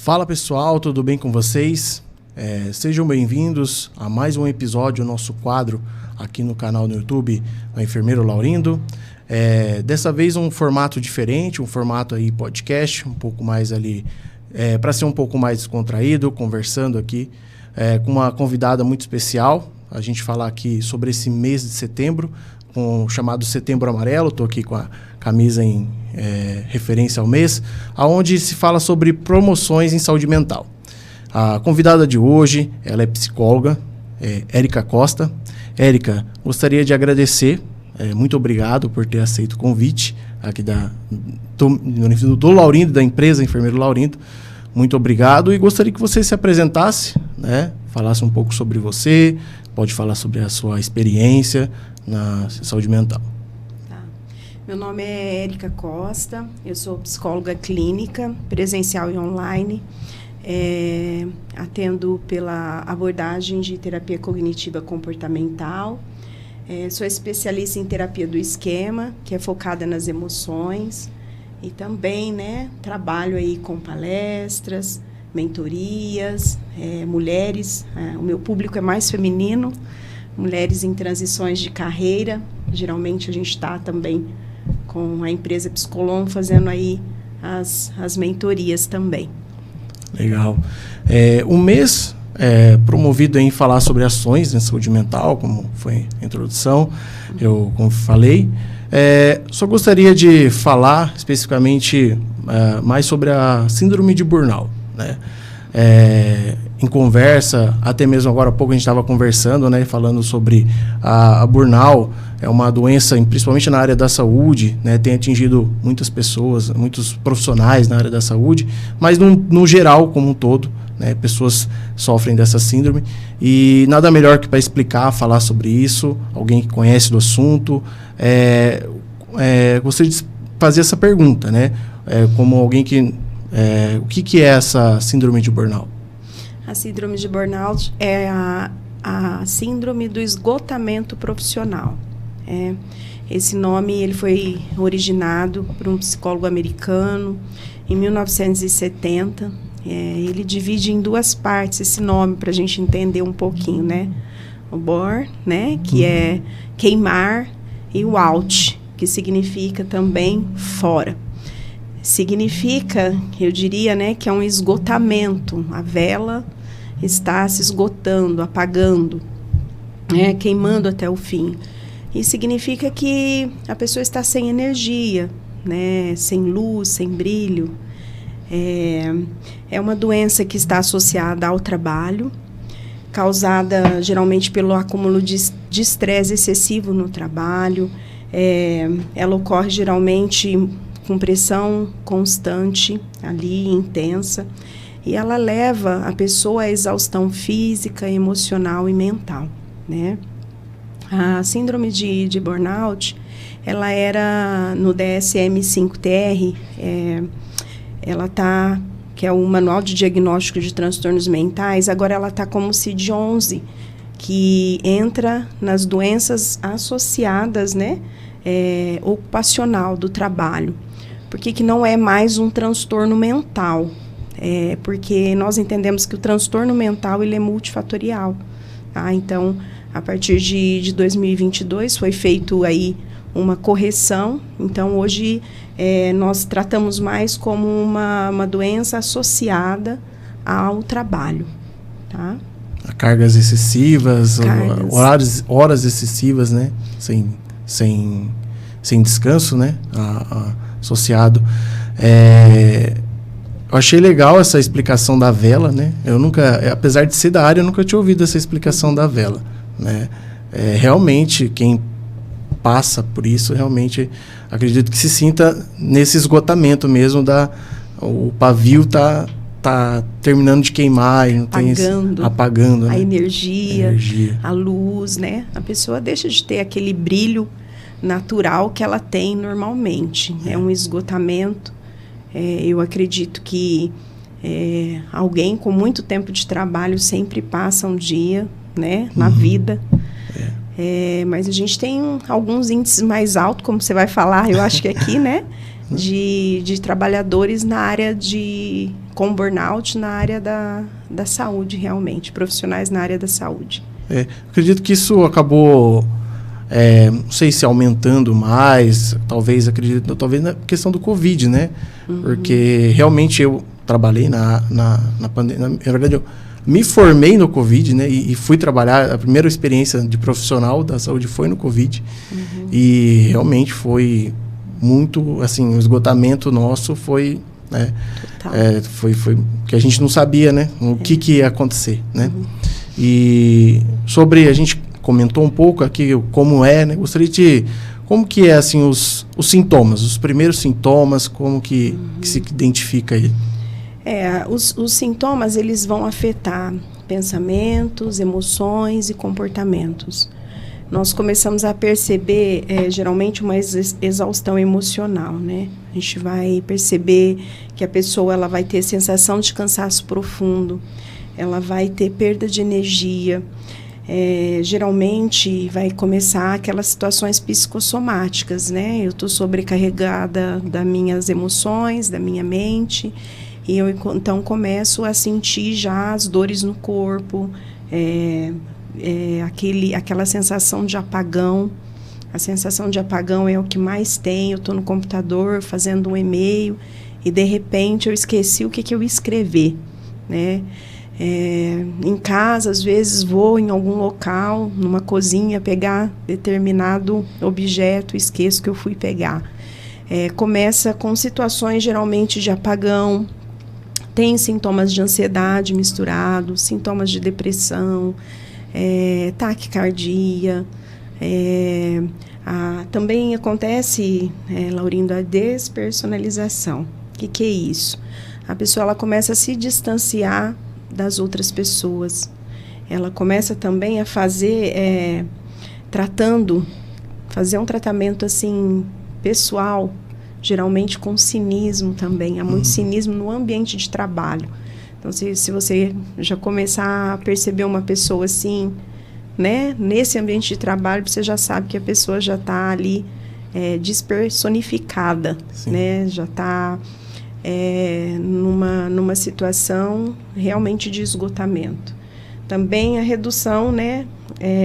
Fala pessoal, tudo bem com vocês? Sejam bem-vindos a mais um episódio do nosso quadro aqui no canal do YouTube, o Enfermeiro Laurindo. Dessa vez um formato diferente, um formato aí podcast, um pouco mais ali, para ser um pouco mais descontraído, conversando aqui com uma convidada muito especial. A gente falar aqui sobre esse mês de setembro, com o chamado Setembro Amarelo. Estou aqui com a camisa em referência ao mês, onde se fala sobre promoções em saúde mental. A convidada de hoje, ela é psicóloga, Érica Costa. Érica, gostaria de agradecer, muito obrigado por ter aceito o convite aqui do Laurindo, da empresa Enfermeiro Laurindo. Muito obrigado e gostaria que você se apresentasse, né? Falasse um pouco sobre você, pode falar sobre a sua experiência na saúde mental. Meu nome é Érica Costa, eu sou psicóloga clínica, presencial e online. Atendo pela abordagem de terapia cognitiva comportamental. Sou especialista em terapia do esquema, que é focada nas emoções. E também, né, trabalho aí com palestras, mentorias, mulheres. O meu público é mais feminino, mulheres em transições de carreira. Geralmente a gente está também com a empresa Pscolon fazendo aí as mentorias também. Legal. O mês promovido em falar sobre ações em saúde mental, como foi a introdução, eu como falei. Só gostaria de falar especificamente mais sobre a síndrome de burnout, né? Em conversa, até mesmo agora há pouco a gente estava conversando, né, falando sobre a burnout. É uma doença, principalmente na área da saúde, né, tem atingido muitas pessoas, muitos profissionais na área da saúde, mas no geral, como um todo, né, pessoas sofrem dessa síndrome. E nada melhor que para explicar, falar sobre isso, alguém que conhece do assunto. Gostaria de fazer essa pergunta, né, como alguém que... o que é essa síndrome de burnout? A síndrome de burnout é a síndrome do esgotamento profissional. Esse nome ele foi originado por um psicólogo americano em 1970. Ele divide em duas partes esse nome para a gente entender um pouquinho, né? O bore, né, que é queimar, e o out, que significa também fora. Significa, eu diria, né, que é um esgotamento. A vela está se esgotando, apagando, queimando até o fim. E significa que a pessoa está sem energia, né, sem luz, sem brilho. É uma doença que está associada ao trabalho, causada geralmente pelo acúmulo de estresse excessivo no trabalho. Ela ocorre geralmente com pressão constante, ali, intensa, e ela leva a pessoa à exaustão física, emocional e mental, né? A síndrome de burnout, ela era no DSM-5-TR, ela tá, que é o Manual de Diagnóstico de Transtornos Mentais, agora ela está como CID-11, que entra nas doenças associadas, né, ocupacional do trabalho. Por que não é mais um transtorno mental? Porque nós entendemos que o transtorno mental ele é multifatorial. Tá? Então, a partir de 2022 foi feito aí uma correção. Então, hoje nós tratamos mais como uma doença associada ao trabalho. Tá? Cargas excessivas, horas excessivas, né? Sem descanso, né? Associado. Eu achei legal essa explicação da vela, né? Eu nunca, apesar de ser da área, eu nunca tinha ouvido essa explicação da vela, né? Realmente, quem passa por isso, realmente, acredito que se sinta nesse esgotamento mesmo, o pavio tá terminando de queimar, e não apagando, a né? energia, a luz, né? A pessoa deixa de ter aquele brilho natural que ela tem normalmente. É um esgotamento. Eu acredito que alguém com muito tempo de trabalho sempre passa um dia, né, na vida. Mas a gente tem alguns índices mais altos, como você vai falar, eu acho que aqui, né? de trabalhadores na área com burnout na área da saúde, realmente, profissionais na área da saúde. Acredito que isso acabou, não sei se aumentando mais, talvez na questão do Covid, né? Porque realmente eu trabalhei na pandemia, na verdade eu me formei no Covid, né? E fui trabalhar, a primeira experiência de profissional da saúde foi no Covid. E realmente foi muito, assim, o esgotamento nosso foi, né? Foi que a gente não sabia, né? O que ia acontecer, né? E a gente comentou um pouco aqui como né? Gostaria de... Como que é, assim, os sintomas, os primeiros sintomas, como que se identifica aí? Os sintomas, eles vão afetar pensamentos, emoções e comportamentos. Nós começamos a perceber, geralmente, uma exaustão emocional, né? A gente vai perceber que a pessoa ela vai ter sensação de cansaço profundo, ela vai ter perda de energia, geralmente vai começar aquelas situações psicossomáticas, né? Eu estou sobrecarregada das minhas emoções, da minha mente, e eu então começo a sentir já as dores no corpo, aquela sensação de apagão. A sensação de apagão é o que mais tem. Eu estou no computador fazendo um e-mail e de repente eu esqueci o que eu ia escrever, né? Em casa, às vezes vou em algum local, numa cozinha, pegar determinado objeto, esqueço que eu fui pegar. Começa com situações geralmente de apagão, tem sintomas de ansiedade misturados, sintomas de depressão, taquicardia. Também acontece, Laurindo, a despersonalização. O que é isso? A pessoa ela começa a se distanciar das outras pessoas. Ela começa também a fazer um tratamento assim pessoal, geralmente com cinismo também. Há muito cinismo no ambiente de trabalho. Então, se você já começar a perceber uma pessoa assim, né, nesse ambiente de trabalho, você já sabe que a pessoa já está ali despersonificada, né? Já está numa situação realmente de esgotamento. Também a redução, né,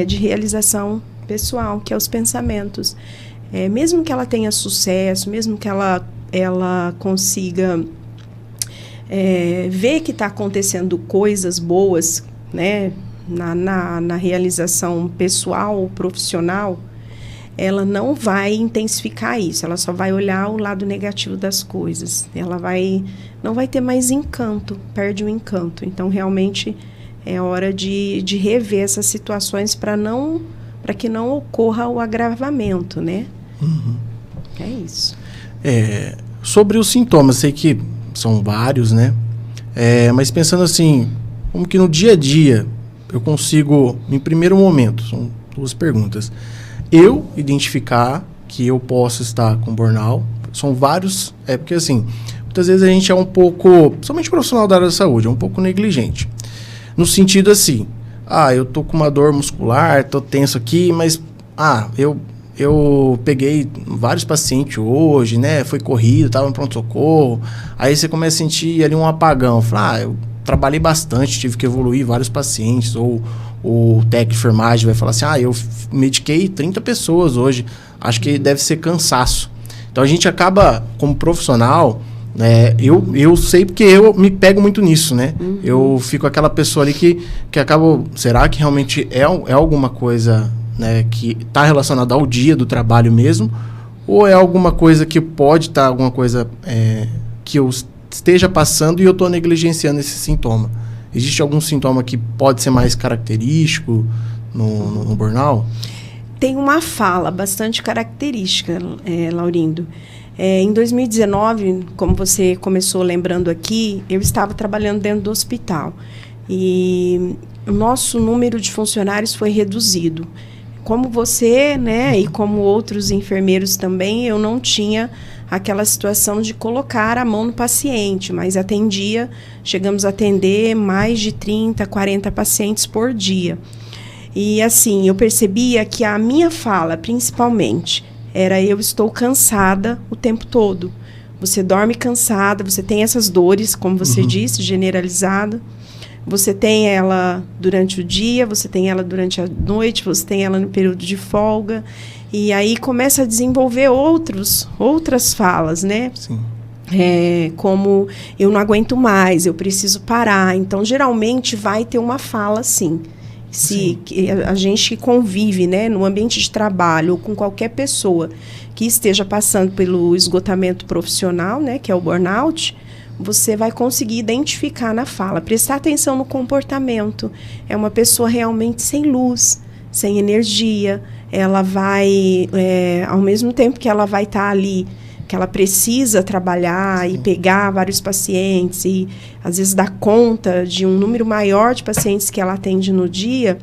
de realização pessoal, que é os pensamentos. Mesmo que ela tenha sucesso, mesmo que ela consiga ver que está acontecendo coisas boas, né, na realização pessoal ou profissional, ela não vai intensificar isso, ela só vai olhar o lado negativo das coisas. Ela não vai ter mais encanto, perde o encanto. Então, realmente, é hora de rever essas situações para que não ocorra o agravamento, né? É isso. Sobre os sintomas, sei que são vários, né? Mas pensando assim, como que no dia a dia eu consigo, em primeiro momento, são duas perguntas, eu identificar que eu posso estar com burnout. São vários, porque assim, muitas vezes a gente é um pouco, somente profissional da área da saúde, é um pouco negligente. No sentido assim, eu tô com uma dor muscular, tô tenso aqui, mas, eu peguei vários pacientes hoje, né, foi corrido, tava no pronto-socorro, aí você começa a sentir ali um apagão, fala, eu trabalhei bastante, tive que evoluir vários pacientes, ou o técnico de enfermagem vai falar assim, eu mediquei 30 pessoas hoje, acho que deve ser cansaço. Então a gente acaba, como profissional, né, eu sei porque eu me pego muito nisso, né? Eu fico aquela pessoa ali que acaba, será que realmente é alguma coisa, né, que está relacionada ao dia do trabalho mesmo, ou é alguma coisa que pode estar, alguma coisa que eu esteja passando e eu estou negligenciando esse sintoma? Existe algum sintoma que pode ser mais característico no burnout? Tem uma fala bastante característica, Laurindo. Em 2019, como você começou lembrando aqui, eu estava trabalhando dentro do hospital. E o nosso número de funcionários foi reduzido. Como você, né, e como outros enfermeiros também, eu não tinha aquela situação de colocar a mão no paciente, mas chegamos a atender mais de 30, 40 pacientes por dia. E assim, eu percebia que a minha fala, principalmente, era eu estou cansada o tempo todo. Você dorme cansada, você tem essas dores, como você disse, generalizada. Você tem ela durante o dia, você tem ela durante a noite, você tem ela no período de folga. E aí começa a desenvolver outras falas, né? Sim. Como eu não aguento mais, eu preciso parar. Então, geralmente, vai ter uma fala, sim. A gente convive, né, no ambiente de trabalho ou com qualquer pessoa que esteja passando pelo esgotamento profissional, né, que é o burnout, você vai conseguir identificar na fala, prestar atenção no comportamento. É uma pessoa realmente sem luz, sem energia. Ela vai, ao mesmo tempo que ela vai estar ali, que ela precisa trabalhar e pegar vários pacientes e, às vezes, dar conta de um número maior de pacientes que ela atende no dia,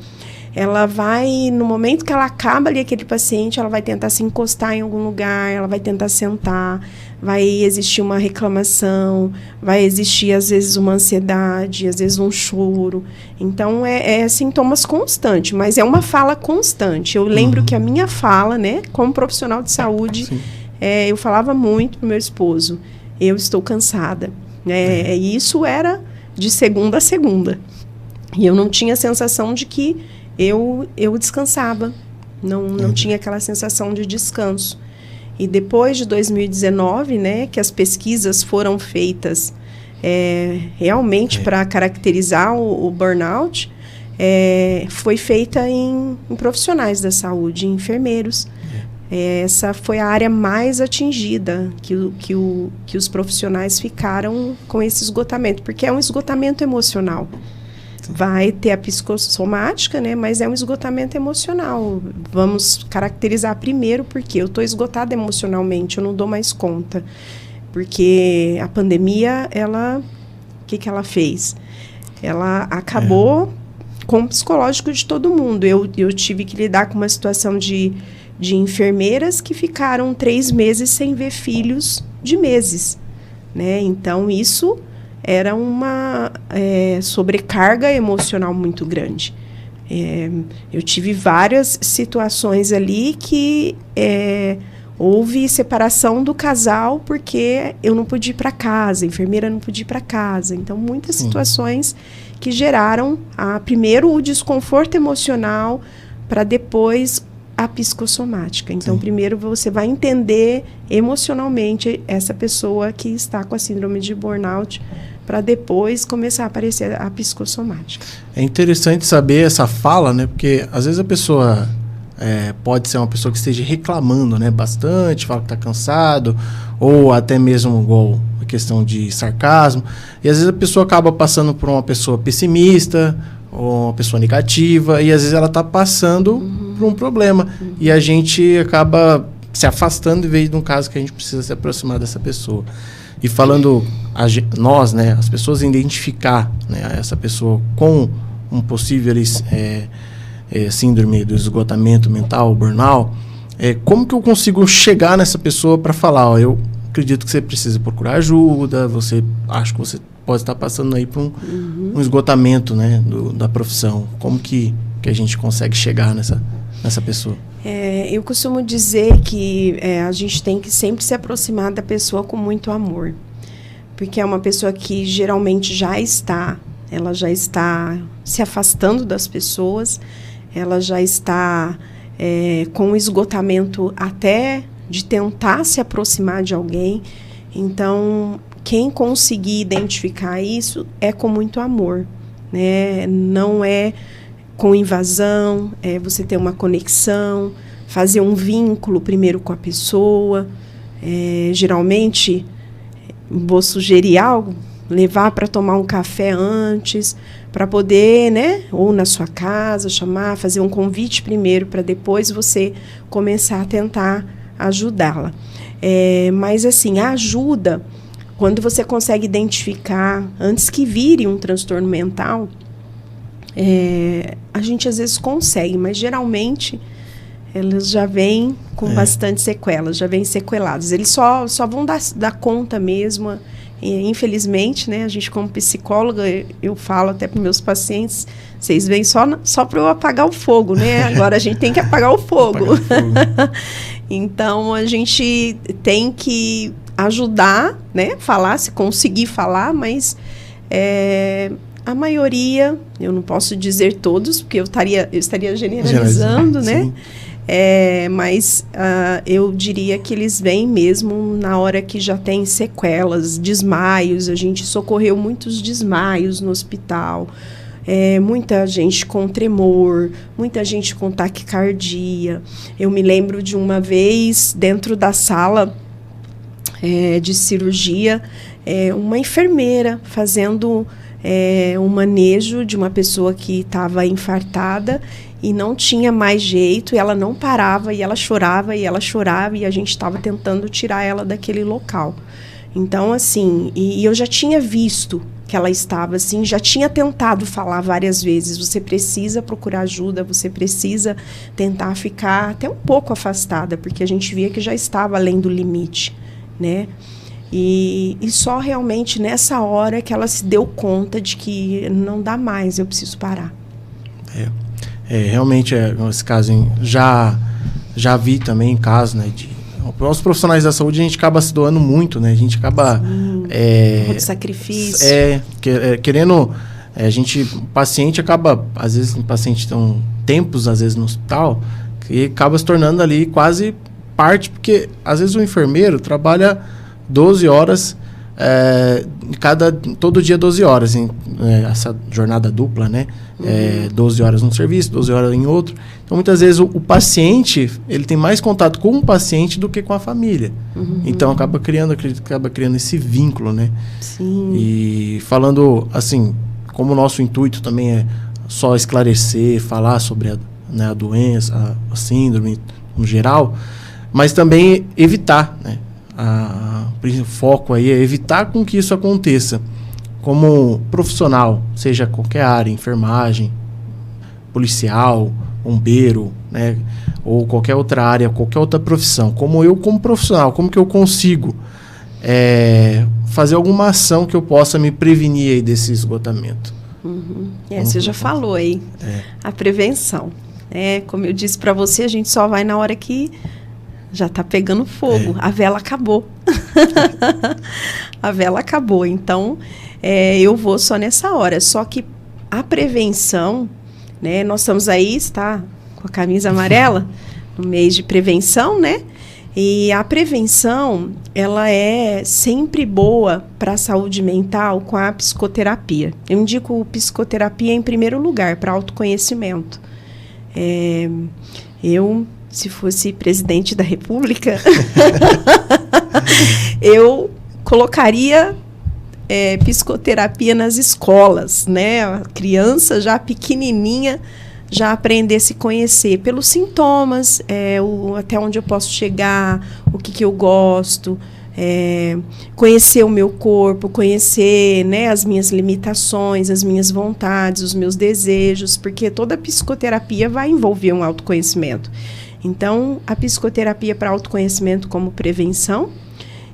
ela vai, no momento que ela acaba ali aquele paciente, ela vai tentar se encostar em algum lugar, ela vai tentar sentar, vai existir uma reclamação, vai existir, às vezes, uma ansiedade, às vezes um choro. Então, é sintomas constantes, mas é uma fala constante. Eu lembro que a minha fala, né, como profissional de saúde, eu falava muito pro meu esposo, eu estou cansada. E isso era de segunda a segunda. E eu não tinha a sensação de que eu descansava. Não tinha aquela sensação de descanso. E depois de 2019, né, que as pesquisas foram feitas realmente para caracterizar o burnout, foi feita em profissionais da saúde, em enfermeiros. Essa foi a área mais atingida que os profissionais ficaram com esse esgotamento, porque é um esgotamento emocional. Vai ter a psicossomática, né, mas é um esgotamento emocional. Vamos caracterizar primeiro porque eu estou esgotada emocionalmente, eu não dou mais conta. Porque a pandemia, o que ela fez? Ela acabou com o psicológico de todo mundo. Eu tive que lidar com uma situação de enfermeiras que ficaram 3 meses sem ver filhos de meses, né? Então, isso era uma sobrecarga emocional muito grande. Eu tive várias situações ali que houve separação do casal porque eu não pude ir para casa, a enfermeira não podia ir para casa. Então, muitas situações que geraram, primeiro, o desconforto emocional, para depois a psicossomática. Então, primeiro você vai entender emocionalmente essa pessoa que está com a síndrome de burnout, para depois começar a aparecer a psicossomática. É interessante saber essa fala, né? Porque às vezes a pessoa pode ser uma pessoa que esteja reclamando, né, bastante, fala que está cansado, ou até mesmo igual a questão de sarcasmo. E às vezes a pessoa acaba passando por uma pessoa pessimista, ou uma pessoa negativa, e às vezes ela está passando por um problema. E a gente acaba se afastando em vez de um caso que a gente precisa se aproximar dessa pessoa. E falando, nós, né, as pessoas identificar, né, essa pessoa com um possível síndrome do esgotamento mental, burnout, como que eu consigo chegar nessa pessoa para falar, eu acredito que você precisa procurar ajuda, acho que você pode estar passando aí por um esgotamento, né, da profissão. Como que a gente consegue chegar nessa pessoa? Eu costumo dizer que a gente tem que sempre se aproximar da pessoa com muito amor, porque é uma pessoa que geralmente ela já está se afastando das pessoas, ela já está com esgotamento até de tentar se aproximar de alguém. Então, quem conseguir identificar isso é com muito amor, né? Não é com invasão, você ter uma conexão, fazer um vínculo primeiro com a pessoa. Geralmente, vou sugerir algo, levar para tomar um café antes, para poder, né, ou na sua casa, fazer um convite primeiro, para depois você começar a tentar ajudá-la. Mas, assim, a ajuda, quando você consegue identificar, antes que vire um transtorno mental, a gente às vezes consegue, mas geralmente elas já vêm com bastante sequelas, já vêm sequeladas. Eles só vão dar conta mesmo. E, infelizmente, né, a gente como psicóloga, eu falo até para meus pacientes, vocês vêm só para eu apagar o fogo, né? Agora a gente tem que apagar o fogo. Então, a gente tem que ajudar, né? Falar, se conseguir falar, mas a maioria, eu não posso dizer todos, porque eu estaria generalizando, né? Mas eu diria que eles vêm mesmo na hora que já tem sequelas, desmaios. A gente socorreu muitos desmaios no hospital. Muita gente com tremor, muita gente com taquicardia. Eu me lembro de uma vez, dentro da sala de cirurgia, uma enfermeira fazendo um manejo de uma pessoa que estava infartada e não tinha mais jeito, e ela não parava, e ela chorava, e a gente estava tentando tirar ela daquele local. Então, assim, e eu já tinha visto que ela estava assim, já tinha tentado falar várias vezes, você precisa procurar ajuda, você precisa tentar ficar até um pouco afastada, porque a gente via que já estava além do limite, né? E só realmente nessa hora que ela se deu conta de que não dá mais, eu preciso parar. Realmente, nesse caso, já vi também casos, né, os profissionais da saúde, a gente acaba se doando muito, né? A gente acaba... muito sacrifício. Querendo... o paciente acaba... Às vezes, o paciente estão tempos, às vezes, no hospital, que acaba se tornando ali quase parte, porque, às vezes, o enfermeiro trabalha 12 horas, todo dia 12 horas, essa jornada dupla, né? 12 horas num serviço, 12 horas em outro. Então, muitas vezes, o paciente, ele tem mais contato com o paciente do que com a família. Então, acaba criando esse vínculo, né? Sim. E falando, assim, como o nosso intuito também é só esclarecer, falar sobre a doença, a síndrome no geral, mas também evitar, né? O foco aí é evitar com que isso aconteça. Como profissional, seja qualquer área, enfermagem, policial, bombeiro, né, ou qualquer outra área, qualquer outra profissão, como profissional, como que eu consigo fazer alguma ação que eu possa me prevenir aí desse esgotamento? Você já falou aí, a prevenção. Como eu disse para você, a gente só vai na hora que já está pegando fogo, a vela acabou. A vela acabou, então eu vou só nessa hora. Só que a prevenção, né, nós estamos aí, está com a camisa amarela, no mês de prevenção, né? E a prevenção, ela é sempre boa para a saúde mental com a psicoterapia. Eu indico psicoterapia em primeiro lugar, para autoconhecimento. Se fosse presidente da República, eu colocaria psicoterapia nas escolas, né? A criança já pequenininha já aprender a se conhecer pelos sintomas, até onde eu posso chegar, o que eu gosto, conhecer o meu corpo, conhecer, né, as minhas limitações, as minhas vontades, os meus desejos, porque toda psicoterapia vai envolver um autoconhecimento. Então, a psicoterapia para autoconhecimento como prevenção,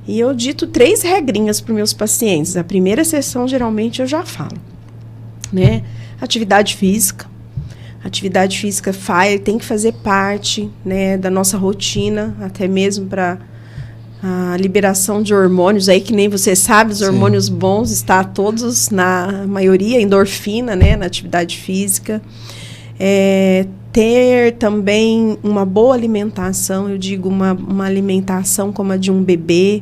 e eu dito 3 regrinhas para os meus pacientes. A primeira sessão, geralmente, eu já falo, né? Atividade física. Atividade física tem que fazer parte, né, da nossa rotina, até mesmo para a liberação de hormônios, aí que nem você sabe, os hormônios bons está todos, na maioria, endorfina, né, na atividade física. Ter também uma boa alimentação, eu digo uma alimentação como a de um bebê.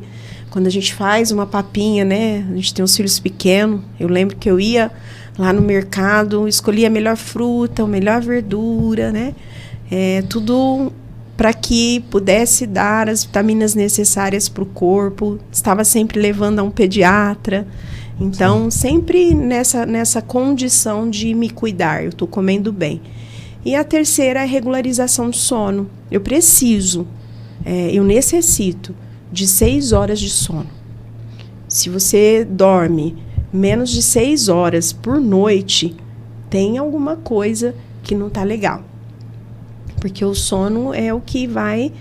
Quando a gente faz uma papinha, né? A gente tem os filhos pequenos. Eu lembro que eu ia lá no mercado, escolhia a melhor fruta, a melhor verdura, né? Tudo para que pudesse dar as vitaminas necessárias para o corpo. Estava sempre levando a um pediatra. Então, sempre nessa condição de me cuidar. Eu estou comendo bem. E a terceira é a regularização do sono. Eu necessito de 6 horas de sono. Se você dorme menos de 6 horas por noite, tem alguma coisa que não está legal. Porque o sono é o que vai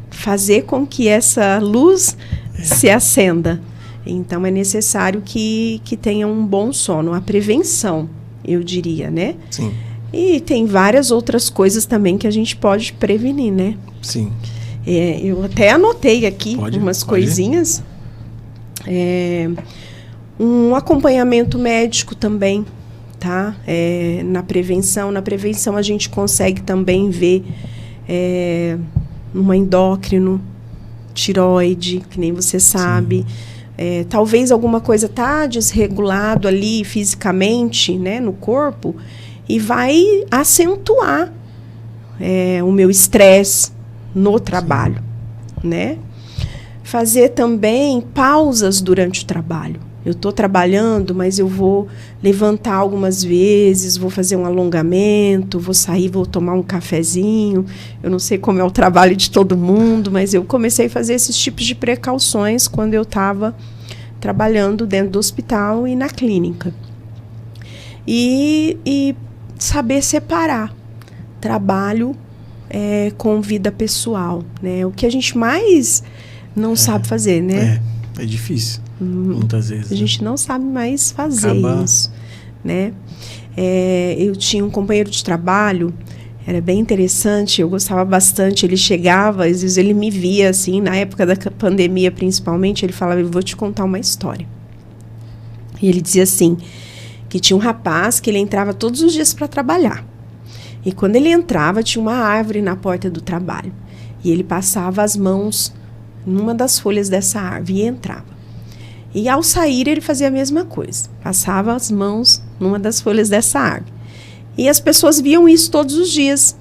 fazer com que essa luz se acenda. Então, é necessário que tenha um bom sono. A prevenção, eu diria, né? Sim. E tem várias outras coisas também que a gente pode prevenir, né? Sim. Eu até anotei aqui umas coisinhas. Um acompanhamento médico também, tá? Na prevenção. Na prevenção a gente consegue também ver uma endócrino, tireoide, que nem você sabe. Talvez alguma coisa tá desregulado ali fisicamente, né, no corpo, e vai acentuar o meu estresse no trabalho, né? Fazer também pausas durante o trabalho. Eu estou trabalhando, mas eu vou levantar algumas vezes, vou fazer um alongamento, vou sair, vou tomar um cafezinho. Eu não sei como é o trabalho de todo mundo, mas eu comecei a fazer esses tipos de precauções quando eu estava trabalhando dentro do hospital e na clínica. E saber separar trabalho com vida pessoal, né? O que a gente mais não sabe fazer, né? É difícil. Muitas vezes. A gente não sabe mais fazer isso, né? Eu tinha um companheiro de trabalho, era bem interessante, eu gostava bastante. Ele chegava, às vezes ele me via assim, na época da pandemia principalmente, ele falava: eu vou te contar uma história. E ele dizia assim, que tinha um rapaz que ele entrava todos os dias para trabalhar. E quando ele entrava, tinha uma árvore na porta do trabalho. E ele passava as mãos numa das folhas dessa árvore e entrava. E ao sair, ele fazia a mesma coisa. Passava as mãos numa das folhas dessa árvore. E as pessoas viam isso todos os dias.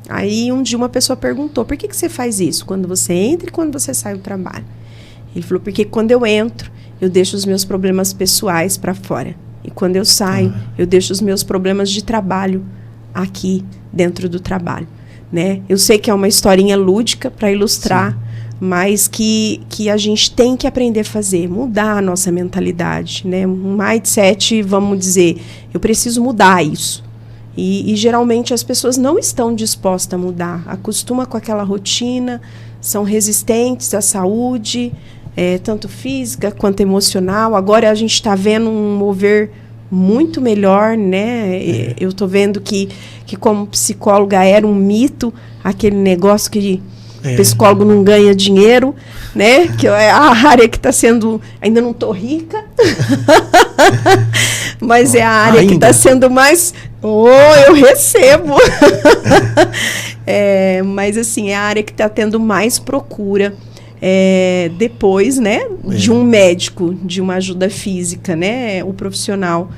Aí, um dia, uma pessoa perguntou: por que você faz isso? Quando você entra e quando você sai do trabalho? Ele falou: porque quando eu entro, eu deixo os meus problemas pessoais para fora. E quando eu saio, eu deixo os meus problemas de trabalho aqui dentro do trabalho, né? Eu sei que é uma historinha lúdica para ilustrar, sim, mas que a gente tem que aprender a fazer, mudar a nossa mentalidade, né? Um mindset, vamos dizer, eu preciso mudar isso. E geralmente as pessoas não estão dispostas a mudar, acostuma com aquela rotina, são resistentes à saúde, tanto física quanto emocional. Agora a gente está vendo um mover muito melhor, né? Eu estou vendo que como psicóloga era um mito, aquele negócio que psicólogo não ganha dinheiro, né? Que é a área que está sendo... Ainda não estou rica, mas é a área que está sendo mais... eu recebo! Mas, assim, é a área que está tendo mais procura depois, né? De um médico, de uma ajuda física, né? O profissional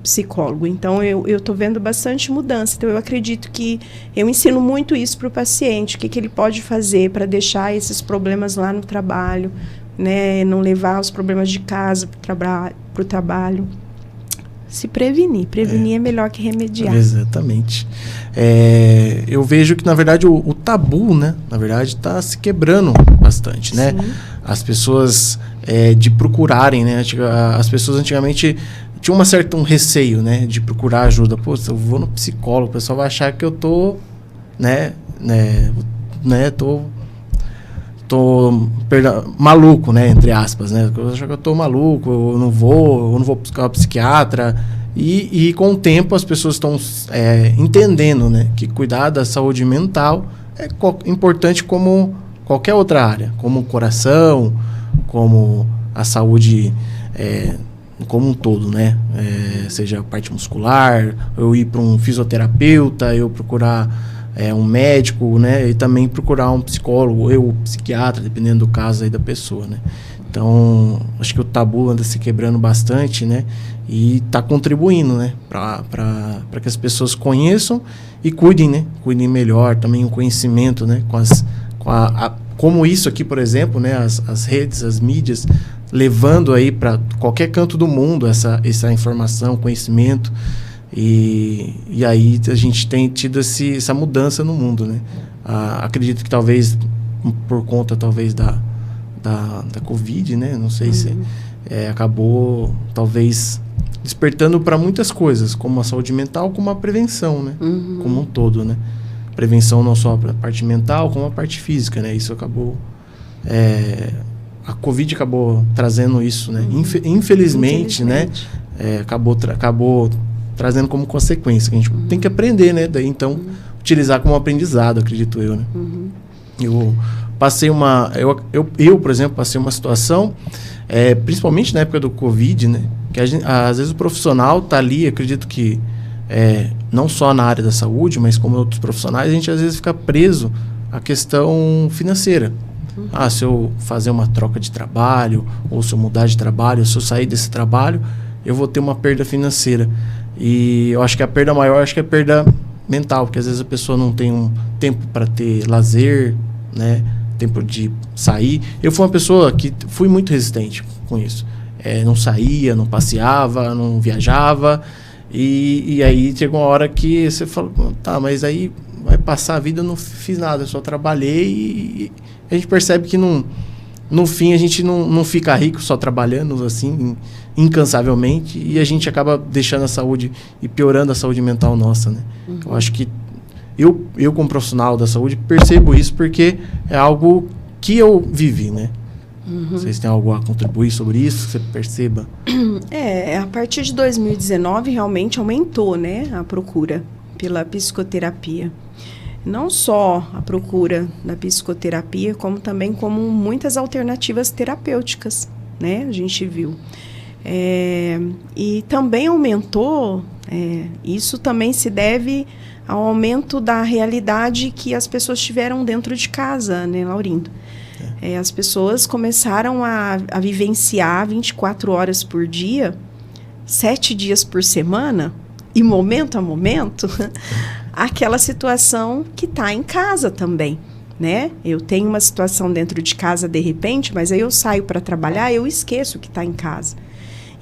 psicólogo. Então, eu estou vendo bastante mudança. Então, eu acredito que eu ensino muito isso para o paciente, o que ele pode fazer para deixar esses problemas lá no trabalho, né? Não levar os problemas de casa para o trabalho. Se prevenir. Prevenir é melhor que remediar. Exatamente. Eu vejo que, na verdade, o tabu, né? Na verdade, está se quebrando bastante, né? Sim. As pessoas de procurarem, né? As pessoas antigamente tinham um receio, né? De procurar ajuda. Pô, se eu vou no psicólogo, o pessoal vai achar que eu tô, maluco, né? Entre aspas, né? Eu acho que eu tô maluco, eu não vou buscar um psiquiatra. E com o tempo as pessoas estão entendendo, né? Que cuidar da saúde mental é importante como qualquer outra área, como o coração, como a saúde como um todo, né? Seja a parte muscular, eu ir para um fisioterapeuta, eu procurar um médico, né? E também procurar um psicólogo, um psiquiatra, dependendo do caso aí da pessoa, né? Então, acho que o tabu anda se quebrando bastante, né? E está contribuindo, né? Para que as pessoas conheçam e cuidem, né? Cuidem melhor, também o conhecimento, né? Como isso aqui, por exemplo, né? As redes, as mídias, levando aí para qualquer canto do mundo essa informação, conhecimento. E aí a gente tem tido essa mudança no mundo, né? Acredito que talvez por conta da Covid, né? Não sei se acabou talvez despertando para muitas coisas, como a saúde mental, como a prevenção, né? Como um todo, né? Prevenção não só para a parte mental, como a parte física, né? Isso acabou... a Covid acabou trazendo isso, né? Infelizmente, né? Acabou trazendo como consequência, que a gente tem que aprender, né? Daí, então, utilizar como aprendizado, acredito eu, né? Eu passei por exemplo, passei uma situação, principalmente na época do Covid, né? Que às vezes o profissional tá ali, acredito que não só na área da saúde, mas como outros profissionais, a gente às vezes fica preso à questão financeira. Se eu fazer uma troca de trabalho, ou se eu mudar de trabalho, ou se eu sair desse trabalho, eu vou ter uma perda financeira. E eu acho que a perda maior, acho que é a perda mental, porque às vezes a pessoa não tem um tempo para ter lazer, né? Tempo de sair. Eu fui uma pessoa que fui muito resistente com isso. Não saía, não passeava, não viajava. E aí chegou uma hora que você falou, tá, mas aí vai passar a vida, eu não fiz nada, eu só trabalhei e a gente percebe que no fim a gente não fica rico só trabalhando assim, incansavelmente, e a gente acaba deixando a saúde e piorando a saúde mental nossa, né? Eu acho que eu como profissional da saúde percebo isso porque é algo que eu vivi, né? Vocês têm algo a contribuir sobre isso, que você perceba? A partir de 2019 realmente aumentou, né, a procura pela psicoterapia. Não só a procura da psicoterapia, como também como muitas alternativas terapêuticas, né, a gente viu. E também aumentou, isso também se deve ao aumento da realidade que as pessoas tiveram dentro de casa, né, Laurindo? As pessoas começaram a vivenciar 24 horas por dia, 7 dias por semana, e momento a momento, aquela situação que está em casa também, né? Eu tenho uma situação dentro de casa de repente, mas aí eu saio para trabalhar, eu esqueço que está em casa.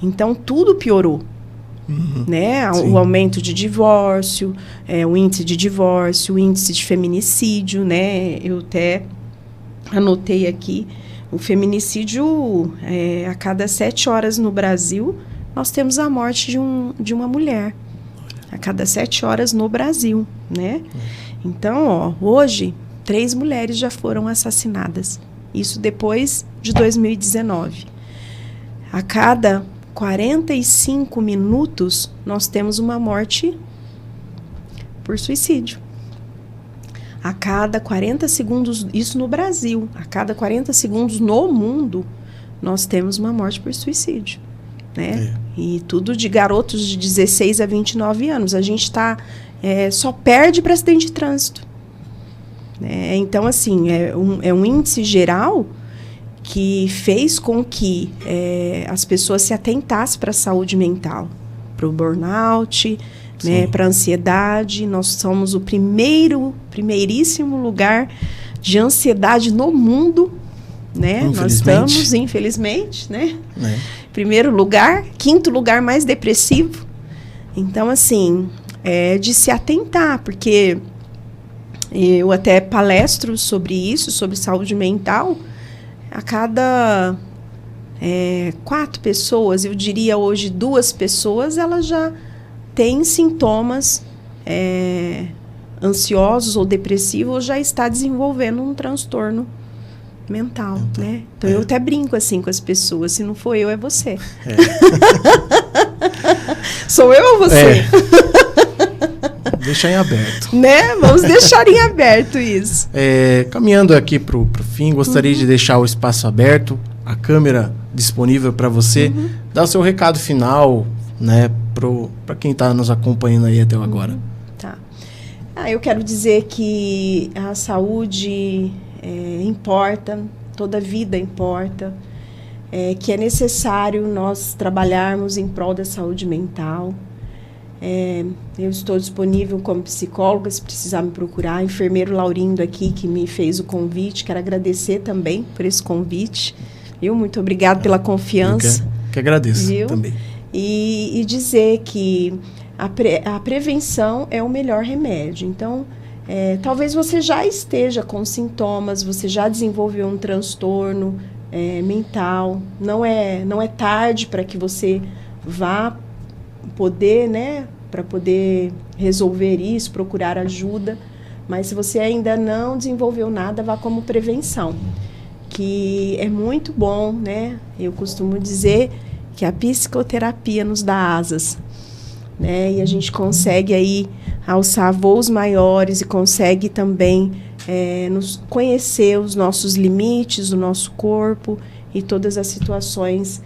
Então, tudo piorou. Né? O aumento de divórcio, o índice de divórcio, o índice de feminicídio, né? Eu até anotei aqui, o feminicídio, a cada 7 horas no Brasil, nós temos a morte de uma mulher. A cada 7 horas no Brasil, né? Então, hoje, 3 mulheres já foram assassinadas. Isso depois de 2019. A cada 45 minutos, nós temos uma morte por suicídio. A cada 40 segundos, isso no Brasil, a cada 40 segundos no mundo, nós temos uma morte por suicídio, né? E tudo de garotos de 16 a 29 anos. A gente só perde para acidente de trânsito. Então, assim, é um índice geral que fez com que as pessoas se atentassem para a saúde mental, para o burnout, né, para a ansiedade. Nós somos o primeiríssimo lugar de ansiedade no mundo, né? Nós estamos, infelizmente, né? Primeiro lugar, 5º lugar mais depressivo. Então, assim, de se atentar, porque eu até palestro sobre isso, sobre saúde mental. A cada 4 pessoas, eu diria hoje 2 pessoas, elas já têm sintomas ansiosos ou depressivos, ou já está desenvolvendo um transtorno mental, né? Então, eu até brinco assim com as pessoas, se não for eu, é você. Sou eu ou você? Deixar em aberto. Né? Vamos deixar em aberto isso. Caminhando aqui para o fim, gostaria de deixar o espaço aberto, a câmera disponível para você, dar o seu recado final, né, para quem está nos acompanhando aí até agora. Tá. Eu quero dizer que a saúde importa, toda vida importa, que é necessário nós trabalharmos em prol da saúde mental. Eu estou disponível como psicóloga, se precisar me procurar. Enfermeiro Laurindo aqui, que me fez o convite. Quero agradecer também por esse convite. Muito obrigada pela confiança. Que agradeço também. E dizer que a prevenção é o melhor remédio. Então, talvez você já esteja com sintomas, você já desenvolveu um transtorno mental. Não é tarde para que você vá poder, né, para poder resolver isso, procurar ajuda. Mas se você ainda não desenvolveu nada, vá como prevenção, que é muito bom, né? Eu costumo dizer que a psicoterapia nos dá asas né? E a gente consegue aí alçar voos maiores e consegue também conhecer os nossos limites, o nosso corpo e todas as situações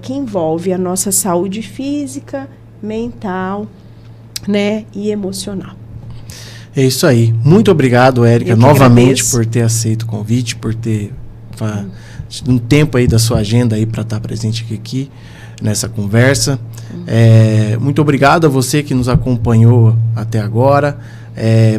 que envolvem a nossa saúde física, mental, né, e emocional. É isso aí. Muito obrigado, Érica, novamente agradeço. por ter aceito o convite, por ter um tempo aí da sua agenda aí para estar presente aqui nessa conversa. Muito obrigado a você que nos acompanhou até agora.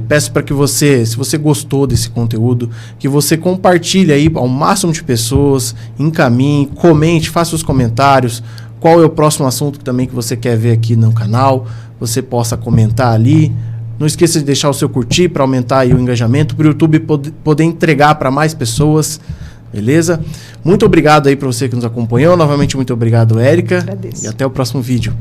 Peço para que você, se você gostou desse conteúdo, que você compartilhe aí ao máximo de pessoas, encaminhe, comente, faça os comentários, qual é o próximo assunto também que você quer ver aqui no canal, você possa comentar ali. Não esqueça de deixar o seu curtir para aumentar aí o engajamento, para o YouTube poder entregar para mais pessoas, beleza? Muito obrigado aí para você que nos acompanhou, novamente muito obrigado, Érica. Agradeço. E até o próximo vídeo.